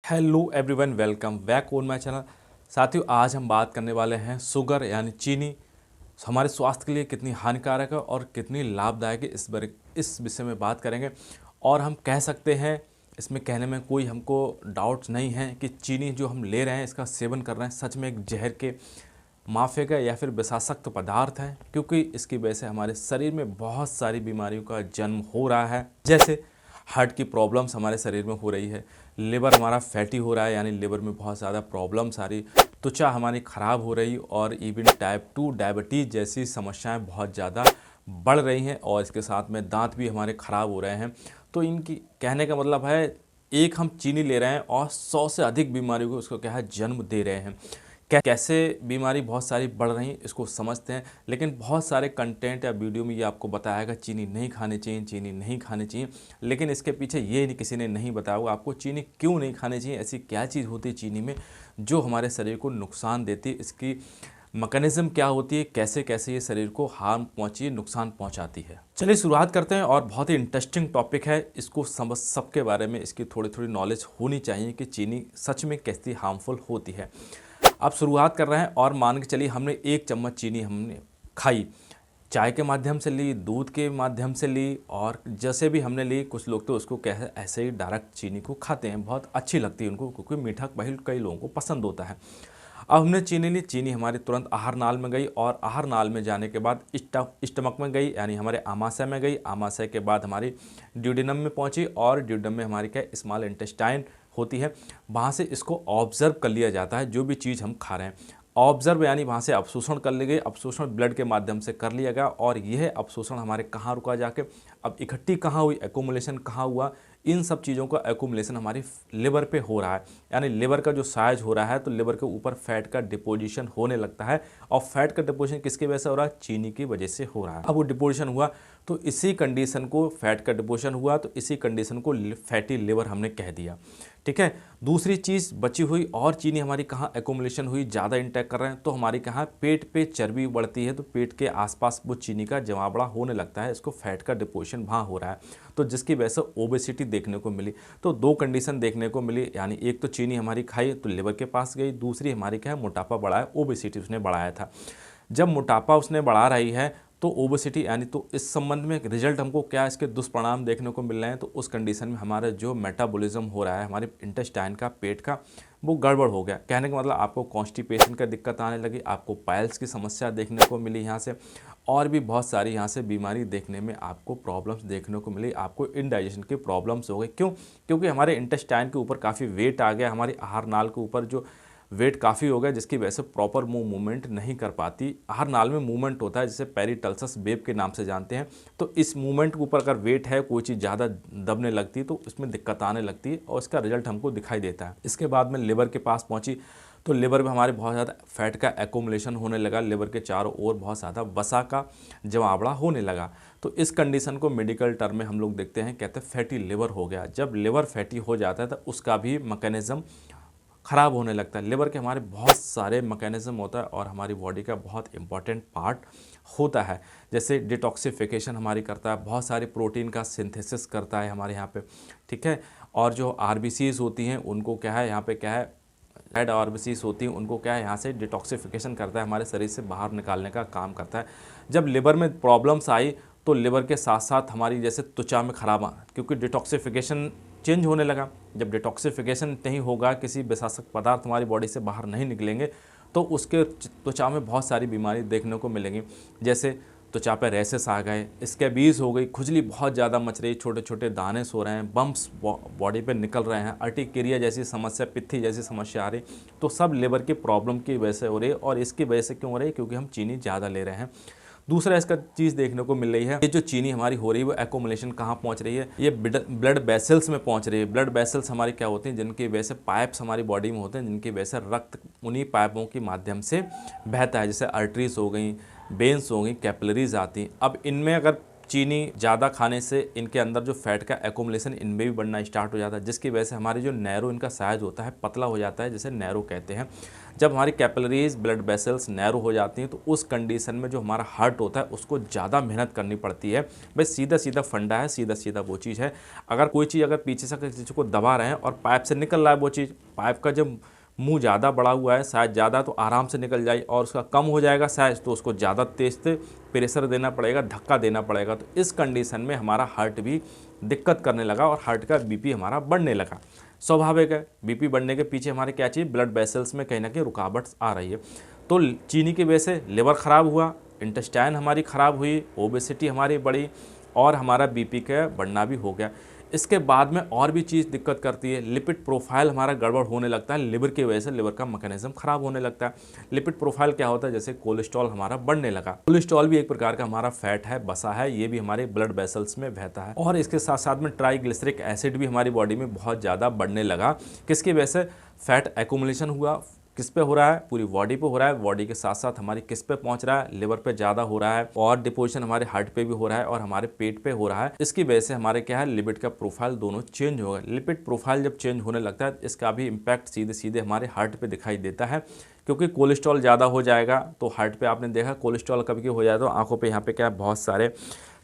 Hello everyone, welcome back on my channel. साथियों, आज हम बात करने वाले हैं शुगर यानी चीनी हमारे स्वास्थ्य के लिए कितनी हानिकारक है और कितनी लाभदायक है। इस विषय में बात करेंगे। और हम कह सकते हैं, इसमें कहने में कोई हमको डाउट्स नहीं है कि चीनी जो हम ले रहे हैं, इसका सेवन कर रहे हैं, सच में एक जहर के माफिया का या फिर विषाक्त पदार्थ है। क्योंकि इसकी वजह से हमारे शरीर में बहुत सारी बीमारियों का जन्म हो रहा है। जैसे हार्ट की प्रॉब्लम्स हमारे शरीर में हो रही है, लिवर हमारा फैटी हो रहा है यानी लिवर में बहुत ज़्यादा प्रॉब्लम्स आ रही, त्वचा हमारी ख़राब हो रही और इवन टाइप 2 डायबिटीज़ जैसी समस्याएं बहुत ज़्यादा बढ़ रही हैं। और इसके साथ में दांत भी हमारे ख़राब हो रहे हैं। तो इनकी कहने का मतलब है, एक हम चीनी ले रहे हैं और 100 से अधिक बीमारियों को उसको क्या है जन्म दे रहे हैं। कैसे बीमारी बहुत सारी बढ़ रही हैं इसको समझते हैं। लेकिन बहुत सारे कंटेंट या वीडियो में ये आपको बताएगा चीनी नहीं खानी चाहिए, चीनी नहीं खानी चाहिए। लेकिन इसके पीछे ये किसी ने नहीं बताया होगा आपको चीनी क्यों नहीं खानी चाहिए, ऐसी क्या चीज़ होती है चीनी में जो हमारे शरीर को नुकसान देती है, इसकी मैकेनिज्म क्या होती है, कैसे कैसे ये शरीर को हार्म पहुँची, नुकसान पहुँचाती है। चलिए शुरुआत करते हैं। और बहुत ही इंटरेस्टिंग टॉपिक है, इसको समझ सबके बारे में इसकी थोड़ी थोड़ी नॉलेज होनी चाहिए कि चीनी सच में कैसी हार्मफुल होती है। अब शुरुआत कर रहे हैं और मान के चलिए हमने 1 चम्मच चीनी हमने खाई, चाय के माध्यम से ली, दूध के माध्यम से ली, और जैसे भी हमने ली। कुछ लोग तो उसको कह ऐसे ही डायरेक्ट चीनी को खाते हैं, बहुत अच्छी लगती है उनको क्योंकि मीठा कई लोगों को पसंद होता है। अब हमने चीनी ली, चीनी हमारी तुरंत आहार नाल में गई और आहार नाल में जाने के बाद स्टमक में गई यानी हमारे आमाशय में गई। आमाशय के बाद हमारी ड्यूडेनम में पहुंची और ड्यूडेनम में हमारी क्या स्मॉल इंटेस्टाइन होती है। वहाँ से इसको ऑब्जर्व कर लिया जाता है जो भी चीज़ हम खा रहे हैं। ऑब्जर्व यानी वहाँ से अवशोषण कर ली गई, अवशोषण ब्लड के माध्यम से कर लिया गया। और यह अवशोषण हमारे कहाँ रुका जाके, अब इकट्ठी कहाँ हुई, एक्यूमुलेशन कहाँ हुआ, इन सब चीज़ों का एक्यूमुलेशन हमारी लिवर पे हो रहा है। यानी लिवर का जो साइज हो रहा है तो लिवर के ऊपर फैट का डिपोजिशन होने लगता है। और फैट का डिपोजिशन किसकी वजह से हो रहा है, चीनी की वजह से हो रहा है। अब वो डिपोजिशन हुआ तो इसी कंडीशन को, फैट का डिपोजिशन हुआ तो इसी कंडीशन को फैटी लिवर हमने कह दिया। ठीक है। दूसरी चीज़ बची हुई और चीनी हमारी कहाँ एक्यूमुलेशन हुई, ज़्यादा इंटेक कर रहे हैं तो हमारी कहाँ पेट पे चर्बी बढ़ती है, तो पेट के आसपास वो चीनी का जमावड़ा होने लगता है, इसको फैट का डिपोजिशन वहाँ हो रहा है। तो जिसकी वजह से ओबेसिटी देखने को मिली। तो 2 कंडीशन देखने को मिली, यानी एक तो चीनी हमारी खाई तो लिवर के पास गई, दूसरी हमारी क्या है मोटापा बढ़ाया, ओबेसिटी उसने बढ़ाया था। जब मोटापा उसने बढ़ा रही है तो ओबेसिटी यानी, तो इस संबंध में रिजल्ट हमको क्या इसके दुष्परिणाम देखने को मिल रहे हैं। तो उस कंडीशन में हमारा जो मेटाबॉलिज्म हो रहा है हमारे इंटेस्टाइन का, पेट का, वो गड़बड़ हो गया। कहने का मतलब आपको कॉन्स्टिपेशन का दिक्कत आने लगी, आपको पाइल्स की समस्या देखने को मिली यहाँ से, और भी बहुत सारी यहाँ से बीमारी देखने में आपको प्रॉब्लम्स देखने को मिली। आपको इनडाइजेशन की प्रॉब्लम्स हो गई। क्यों? क्योंकि हमारे इंटेस्टाइन के ऊपर काफ़ी वेट आ गया, हमारी आहार नाल के ऊपर जो वेट काफ़ी हो गया, जिसकी वजह से प्रॉपर मूवमेंट नहीं कर पाती। आहार नाल में मूवमेंट होता है जिसे पेरिटल्सस वेव के नाम से जानते हैं। तो इस मूवमेंट के ऊपर अगर वेट है, कोई चीज़ ज़्यादा दबने लगती है तो इसमें दिक्कत आने लगती है और इसका रिजल्ट हमको दिखाई देता है। इसके बाद में लिवर के पास पहुंची तो लिवर में हमारे बहुत ज़्यादा फैट का एक्यूमुलेशन होने लगा, लिवर के चारों ओर बहुत ज़्यादा वसा का जमावड़ा होने लगा। तो इस कंडीशन को मेडिकल टर्म में हम लोग देखते हैं, कहते हैं फैटी लिवर हो गया। जब लिवर फैटी हो जाता है तो उसका भी मैकेनिज्म ख़राब होने लगता है। लिवर के हमारे बहुत सारे मैकेनिज्म होता है और हमारी बॉडी का बहुत इंपॉर्टेंट पार्ट होता है। जैसे डिटॉक्सिफिकेशन हमारी करता है, बहुत सारे प्रोटीन का सिंथेसिस करता है हमारे यहाँ पे। ठीक है। और जो आरबीसीज होती हैं उनको क्या है, यहाँ पे क्या है, रेड आरबीसीज होती हैं उनको क्या है, यहाँ से डिटॉक्सिफिकेशन करता है, हमारे शरीर से बाहर निकालने का काम करता है। जब लिवर में प्रॉब्लम्स आई तो लिवर के साथ साथ हमारी जैसे त्वचा में खराबा, क्योंकि डिटॉक्सिफिकेशन चेंज होने लगा। जब डिटॉक्सिफिकेशन नहीं होगा, किसी विषाक्त पदार्थ हमारी बॉडी से बाहर नहीं निकलेंगे तो उसके त्वचा में बहुत सारी बीमारी देखने को मिलेंगी। जैसे त्वचा पे रैसेस आ गए, स्कैबीज हो गई, खुजली बहुत ज़्यादा मच रही, छोटे छोटे दाने हो रहे हैं, बम्प्स बॉडी पे निकल रहे हैं, अर्टिकेरिया जैसी समस्या, पित्ती जैसी समस्या आ रही। तो सब लिवर की प्रॉब्लम की वजह से हो रही है। और इसकी वजह से क्यों हो रही है? क्योंकि हम चीनी ज़्यादा ले रहे हैं। दूसरा इसका चीज़ देखने को मिल रही है, ये जो चीनी हमारी हो रही है वो एक्यूमुलेशन कहाँ पहुँच रही है, ये ब्लड वेसल्स में पहुँच रही है। ब्लड वेसल्स हमारी क्या होती हैं, जिनकी वजह से पाइप्स हमारी बॉडी में होते हैं, जिनकी वजह से रक्त उन्हीं पाइपों के माध्यम से बहता है। जैसे आर्टरीज हो गई, वेन्स हो गई, कैपिलरीज आती हैं। अब इनमें अगर चीनी ज़्यादा खाने से इनके अंदर जो फैट का एकोमुलेशन इनमें भी बढ़ना स्टार्ट हो जाता है, जिसकी वजह से हमारी जो नैरो इनका साइज होता है पतला हो जाता है, जिसे नैरो कहते हैं। जब हमारी कैपिलरीज ब्लड वेसल्स नैरो हो जाती हैं तो उस कंडीशन में जो हमारा हार्ट होता है उसको ज़्यादा मेहनत करनी पड़ती है। भाई सीधा सीधा फंडा है, सीधा सीधा वो चीज़ है। अगर कोई चीज़ अगर पीछे से किसी चीज़ को दबा रहे हैं और पाइप से निकल रहा है वो चीज़, पाइप का जब मुंह ज़्यादा बड़ा हुआ है, साइज ज़्यादा, तो आराम से निकल जाए, और उसका कम हो जाएगा साइज तो उसको ज़्यादा तेज से प्रेशर देना पड़ेगा, धक्का देना पड़ेगा। तो इस कंडीशन में हमारा हार्ट भी दिक्कत करने लगा और हार्ट का बीपी हमारा बढ़ने लगा। स्वाभाविक है, बीपी बढ़ने के पीछे हमारे क्या चीज़, ब्लड वेसल्स में कहीं ना कहीं रुकावट आ रही है। तो चीनी की वजह से लिवर ख़राब हुआ, इंटेस्टाइन हमारी ख़राब हुई, ओबेसिटी हमारी बढ़ी और हमारा बीपी का बढ़ना भी हो गया। इसके बाद में और भी चीज़ दिक्कत करती है, लिपिड प्रोफाइल हमारा गड़बड़ होने लगता है लिवर की वजह से, लिवर का मैकेनिज्म खराब होने लगता है। लिपिड प्रोफाइल क्या होता है, जैसे कोलेस्ट्रॉल हमारा बढ़ने लगा। कोलेस्ट्रॉल भी एक प्रकार का हमारा फैट है, बसा है, ये भी हमारे ब्लड वेसल्स में बहता है। और इसके साथ साथ में ट्राइग्लिसरिक एसिड भी हमारी बॉडी में बहुत ज़्यादा बढ़ने लगा। किसकी वजह से, फैट एक्यूमुलेशन हुआ। किस पे हो रहा है, पूरी बॉडी पे हो रहा है। बॉडी के साथ साथ हमारी किस पे पहुंच रहा है, लिवर पे ज़्यादा हो रहा है, और डिपोजिशन हमारे हार्ट पे भी हो रहा है और हमारे पेट पे हो रहा है। इसकी वजह से हमारे क्या है, लिपिड का प्रोफाइल दोनों चेंज होगा। लिपिड प्रोफाइल जब चेंज होने लगता है इसका भी इम्पैक्ट सीधे सीधे हमारे हार्ट पे दिखाई देता है, क्योंकि कोलेस्ट्रॉल ज़्यादा हो जाएगा तो हार्ट पे आपने देखा कोलेस्ट्रॉल कभी हो जाए तो आंखों पे यहाँ पे क्या बहुत सारे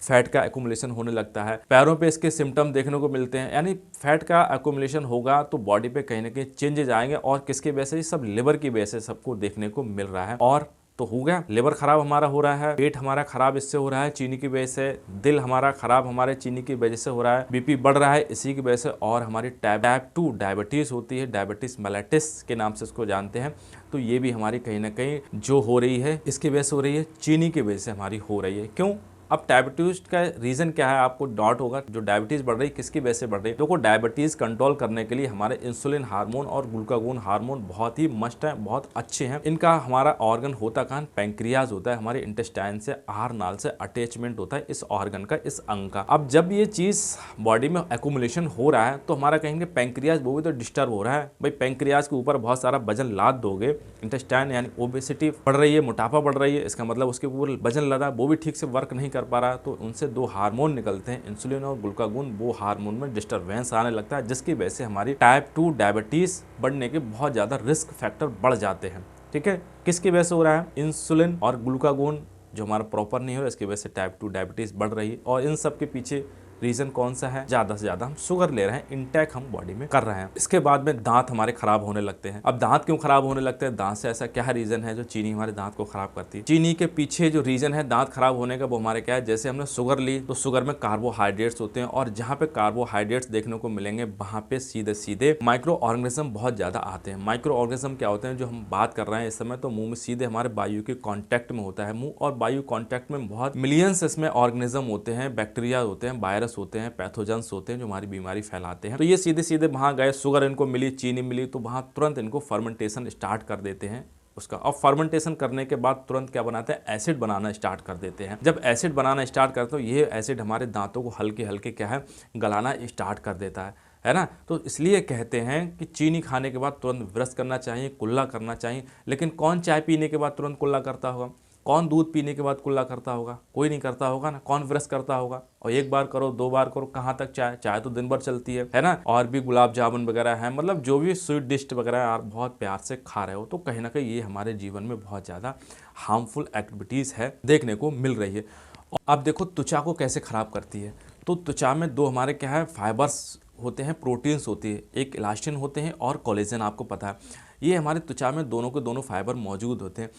फैट का एक्यूमुलेशन होने लगता है। पैरों पे इसके सिम्टम देखने को मिलते हैं, यानी फैट का एक्यूमुलेशन होगा तो बॉडी पे कहीं ना कहीं चेंजेज आएंगे, और किसकी वजह से, सब लिवर की वजह से सबको देखने को मिल रहा है। और तो हो गया, लिवर खराब हमारा हो रहा है, पेट हमारा खराब इससे हो रहा है चीनी की वजह से, दिल हमारा खराब हमारे चीनी की वजह से हो रहा है, बीपी बढ़ रहा है इसी की वजह से, और हमारी टाइप 2 डायबिटीज़ होती है, डायबिटीज़ मेलिटस के नाम से इसको जानते हैं। तो ये भी हमारी कहीं ना कहीं जो हो रही है इसकी वजह से हो रही है, चीनी की वजह से हमारी हो रही है। क्यों? अब डायबिटीज़ का रीज़न क्या है, आपको डाउट होगा, जो डायबिटीज़ बढ़ रही है किसकी वजह से बढ़ रही है। देखो, डायबिटीज़ कंट्रोल करने के लिए हमारे इंसुलिन हार्मोन और ग्लूकागोन हार्मोन बहुत ही मस्ट है, बहुत अच्छे हैं। इनका हमारा ऑर्गन होता कहाँ, पैंक्रियाज होता है, हमारे इंटेस्टाइन से, आहार नाल से अटैचमेंट होता है इस ऑर्गन का, इस अंग का। अब जब ये चीज़ बॉडी में एक्यूमुलेशन हो रहा है तो हमारा कहेंगे पैंक्रियाज वो भी तो डिस्टर्ब हो रहा है। भाई पैंक्रियाज के ऊपर बहुत सारा वजन लाद दोगे, इंटेस्टाइन यानी ओबेसिटी बढ़ रही है, मोटापा बढ़ रही है, इसका मतलब उसके ऊपर वजन लदा, वो भी ठीक से वर्क नहीं कर पा रहा है, तो उनसे दो हार्मोन निकलते हैं, इंसुलिन और ग्लूकागोन, वो हार्मोन में डिस्टरबेंस आने लगता है, जिसकी वजह से हमारी टाइप 2 डायबिटीज़ बढ़ने के बहुत ज़्यादा रिस्क फैक्टर बढ़ जाते हैं। ठीक है, किसकी वजह से हो रहा है, इंसुलिन और ग्लूकागोन जो हमारा प्रॉपर नहीं हो रहा, इसकी वजह से टाइप 2 डायबिटीज़ बढ़ रही है। और इन सब के पीछे रीज़न कौन सा है, ज़्यादा से ज़्यादा हम शुगर ले रहे हैं, इंटेक हम बॉडी में कर रहे हैं। इसके बाद में दांत हमारे खराब होने लगते हैं। अब दांत क्यों खराब होने लगते हैं, दांत से ऐसा क्या रीज़न है जो चीनी हमारे दांत को खराब करती है। चीनी के पीछे जो रीज़न है दांत खराब होने का, वो हमारे क्या है, जैसे हमने शुगर ली तो शुगर में कार्बोहाइड्रेट्स होते हैं, और जहाँ पे कार्बोहाइड्रेट्स देखने को मिलेंगे वहाँ पे सीधे सीधे माइक्रो ऑर्गेनिज्म बहुत ज़्यादा आते हैं। माइक्रो ऑर्गेनिज्म क्या होते हैं, जो हम बात कर रहे हैं इस समय, तो मुंह में सीधे हमारे वायु के कॉन्टैक्ट में होता है। मुंह और वायु कॉन्टैक्ट में बहुत मिलियंस इसमें ऑर्गेनिज्म होते हैं, बैक्टीरिया होते हैं, वायरस होते हैं, पैथोजन होते हैं जो हमारी बीमारी फैलाते हैं। तो ये सीधे सीधे वहां गए, शुगर इनको मिली, चीनी मिली, तो वहां तुरंत इनको फर्मेंटेशन स्टार्ट कर देते हैं उसका। और फर्मेंटेशन करने के बाद तुरंत क्या बनाते हैं, एसिड बनाना स्टार्ट कर देते हैं। जब एसिड बनाना स्टार्ट करते हो, ये एसिड हमारे दांतों को हल्के हल्के क्या है, गलाना स्टार्ट कर देता है ना। तो इसलिए कहते हैं कि चीनी खाने के बाद तुरंत ब्रश करना चाहिए, कुल्ला करना चाहिए। लेकिन कौन चाय पीने के बाद तुरंत कुल्ला करता होगा, कौन दूध पीने के बाद कुल्ला करता होगा, कोई नहीं करता होगा ना। कौन ब्रश करता होगा, और एक बार करो, दो बार करो, कहाँ तक चाय, चाय तो दिन भर चलती है ना। और भी गुलाब जामुन वगैरह है, मतलब जो भी स्वीट डिश वगैरह आप बहुत प्यार से खा रहे हो, तो कहीं ना कहीं ये हमारे जीवन में बहुत ज़्यादा हार्मफुल एक्टिविटीज़ है देखने को मिल रही है। अब देखो त्वचा को कैसे ख़राब करती है। तो त्वचा में दो हमारे क्या है, फाइबर्स होते हैं, प्रोटीन्स होती है, एक इलास्टिन होते हैं और कोलेजन, आपको पता है। ये हमारे त्वचा में दोनों के दोनों फाइबर मौजूद होते हैं।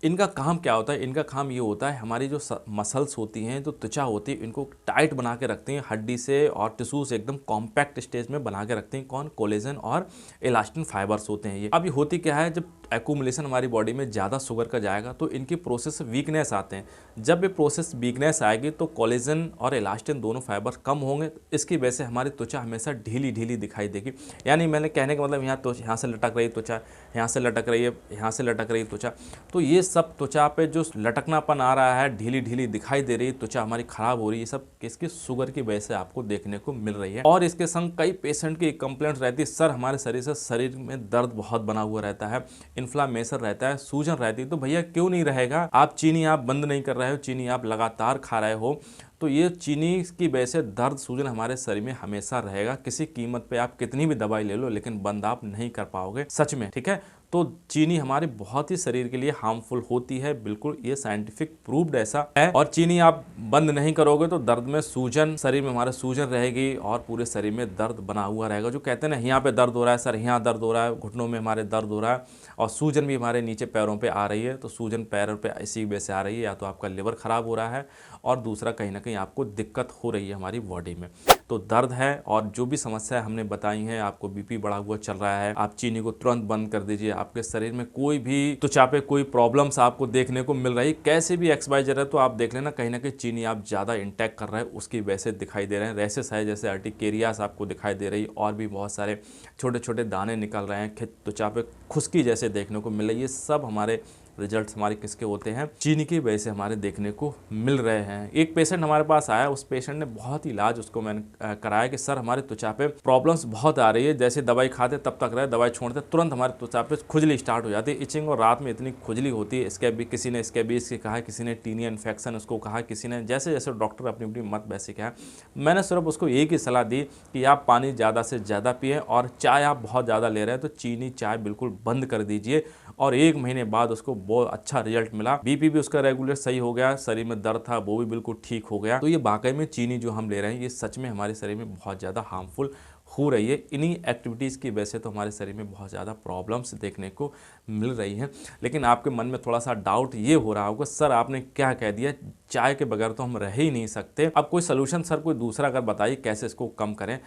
इनका काम क्या होता है, इनका काम ये होता है, हमारी जो मसल्स होती हैं, जो त्वचा होती है, इनको टाइट बना के रखते हैं, हड्डी से और टिश्यू से एकदम कॉम्पैक्ट स्टेज में बना के रखते हैं। कौन, कोलेजन और इलास्टिन फाइबर्स होते हैं ये। अब ये होती क्या है, जब एक्यूमुलेशन हमारी बॉडी में ज़्यादा शुगर का जाएगा तो इनकी प्रोसेस वीकनेस आते हैं। जब ये प्रोसेस वीकनेस आएगी तो कोलेजन और इलास्टिन दोनों फाइबर कम होंगे, इसकी वजह से हमारी त्वचा हमेशा ढीली ढीली दिखाई देगी। यानी मैंने कहने का मतलब, यहाँ से लटक रही त्वचा, यहाँ से लटक रही है, यहाँ से लटक रही त्वचा, तो ये सब त्वचा पे जो लटकनापन आ रहा है, ढीली ढीली दिखाई दे रही है, त्वचा हमारी खराब हो रही है, सब किसकी, शुगर की वजह से आपको देखने को मिल रही है। और इसके संग कई पेशेंट की कंप्लेंट रहती है, सर हमारे शरीर में दर्द बहुत बना हुआ रहता है, इन्फ्लामेशन रहता है, सूजन रहती है। तो भैया क्यों नहीं रहेगा, आप चीनी आप बंद नहीं कर रहे हो, चीनी आप लगातार खा रहे हो, तो ये चीनी की वजह से दर्द सूजन हमारे शरीर में हमेशा रहेगा। किसी कीमत पे आप कितनी भी दवाई ले लो लेकिन बंद आप नहीं कर पाओगे सच में, ठीक है। तो चीनी हमारे बहुत ही शरीर के लिए हार्मफुल होती है, बिल्कुल ये साइंटिफिक प्रूव्ड ऐसा है। और चीनी आप बंद नहीं करोगे तो दर्द में सूजन, शरीर में हमारे सूजन रहेगी और पूरे शरीर में दर्द बना हुआ रहेगा। जो कहते हैं ना यहाँ पे दर्द हो रहा है सर, यहाँ दर्द हो रहा है, घुटनों में हमारे दर्द हो रहा है और सूजन भी हमारे नीचे पैरों पे आ रही है। तो सूजन पैरों पे इसी वजह से आ रही है, या तो आपका लिवर खराब हो रहा है और दूसरा कहीं ना कहीं आपको दिक्कत हो रही है हमारी बॉडी में। तो दर्द है और जो भी समस्या हमने बताई है, आपको बीपी बढ़ा हुआ चल रहा है, आप चीनी को तुरंत बंद कर दीजिए। आपके शरीर में कोई भी त्वचा पे कोई प्रॉब्लम्स आपको देखने को मिल रही है, कैसे भी एक्सवाइजर है, तो आप देख लेना कहीं ना कहीं चीनी आप ज़्यादा इंटेक कर रहे हैं, उसकी वजह से दिखाई दे रहे हैं। रैसेस है जैसे अर्टिकेरियास आपको दिखाई दे रही, और भी बहुत सारे छोटे छोटे दाने निकल रहे हैं, त्वचा पे खुश्की जैसे देखने को मिल रही है। ये सब हमारे रिजल्ट्स हमारे किसके होते हैं? चीनी की वजह से हमारे देखने को मिल रहे हैं। एक पेशेंट हमारे पास आया, उस पेशेंट ने बहुत ही इलाज उसको मैंने कराया कि सर हमारे त्वचा पे प्रॉब्लम्स बहुत आ रही है, जैसे दवाई खाते तब तक रहे, दवाई छोड़ते तुरंत हमारे त्वचा पे खुजली स्टार्ट हो जाती है, इचिंग, और रात में इतनी खुजली होती है। स्कैबी, किसी ने स्कैबीज की कहा, किसी ने टीनिया इन्फेक्शन उसको कहा, किसी ने जैसे जैसे डॉक्टर अपनी अपनी मत वैसे कहा। मैंने सिर्फ उसको एक ही सलाह दी कि आप पानी ज़्यादा से ज़्यादा पिएँ, और चाय आप बहुत ज़्यादा ले रहे हैं तो चीनी चाय बिल्कुल बंद कर दीजिए। और 1 महीने बाद उसको बहुत अच्छा रिजल्ट मिला, बीपी भी उसका रेगुलर सही हो गया, शरीर में दर्द था वो भी बिल्कुल ठीक हो गया। तो ये वाकई में चीनी जो हम ले रहे हैं ये सच में हमारे शरीर में बहुत ज़्यादा हार्मफुल हो रही है। इन्हीं एक्टिविटीज़ की वजह से तो हमारे शरीर में बहुत ज़्यादा प्रॉब्लम्स देखने को मिल रही हैं। लेकिन आपके मन में थोड़ा सा डाउट ये हो रहा होगा, सर आपने क्या कह दिया, चाय के बगैर तो हम रह ही नहीं सकते। अब कोई सोल्यूशन सर कोई दूसरा अगर बताइए कैसे इसको कम करें,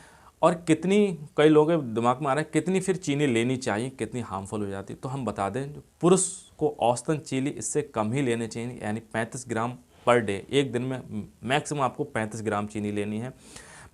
और कितनी, कई लोगों के दिमाग में आ रहा है कितनी फिर चीनी लेनी चाहिए, कितनी हार्मफुल हो जाती है। तो हम बता दें, पुरुष को औसतन चीनी इससे कम ही लेनी चाहिए, यानी 35 ग्राम पर डे, एक दिन में मैक्सिमम आपको 35 ग्राम चीनी लेनी है।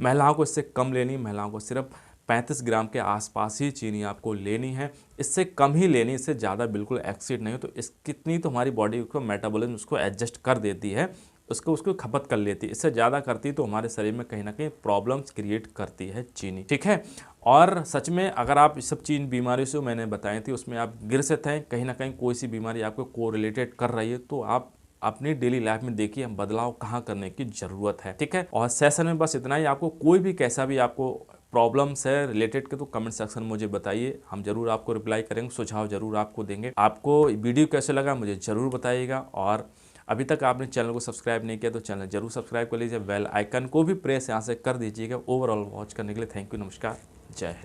महिलाओं को इससे कम लेनी है, महिलाओं को सिर्फ 35 ग्राम के आसपास ही चीनी आपको लेनी है, इससे कम ही लेनी, इससे ज़्यादा बिल्कुल एक्सीड नहीं हो। तो इस कितनी तो हमारी बॉडी को मेटाबॉलिज्म उसको एडजस्ट कर देती है, उसको खपत कर लेती है। इससे ज़्यादा करती तो हमारे शरीर में कहीं ना कहीं प्रॉब्लम्स क्रिएट करती है चीनी, ठीक है। और सच में अगर आप इस सब चीन बीमारी से मैंने बताई थी उसमें आप ग्रसित हैं, कहीं ना कहीं कोई सी बीमारी आपको कोरिलेटेड कर रही है, तो आप अपनी डेली लाइफ में देखिए हम बदलाव कहाँ करने की ज़रूरत है, ठीक है। और सेशन में बस इतना ही। आपको कोई भी कैसा भी आपको प्रॉब्लम्स है रिलेटेड के तो कमेंट सेक्शन में मुझे बताइए, हम जरूर आपको रिप्लाई करेंगे, सुझाव जरूर आपको देंगे। आपको वीडियो कैसे लगा मुझे ज़रूर बताइएगा, और अभी तक आपने चैनल को सब्सक्राइब नहीं किया तो चैनल जरूर सब्सक्राइब कर लीजिए, बेल आइकन को भी प्रेस यहाँ से कर दीजिएगा। ओवरऑल वॉच करने के लिए थैंक यू, नमस्कार, जय हिंद।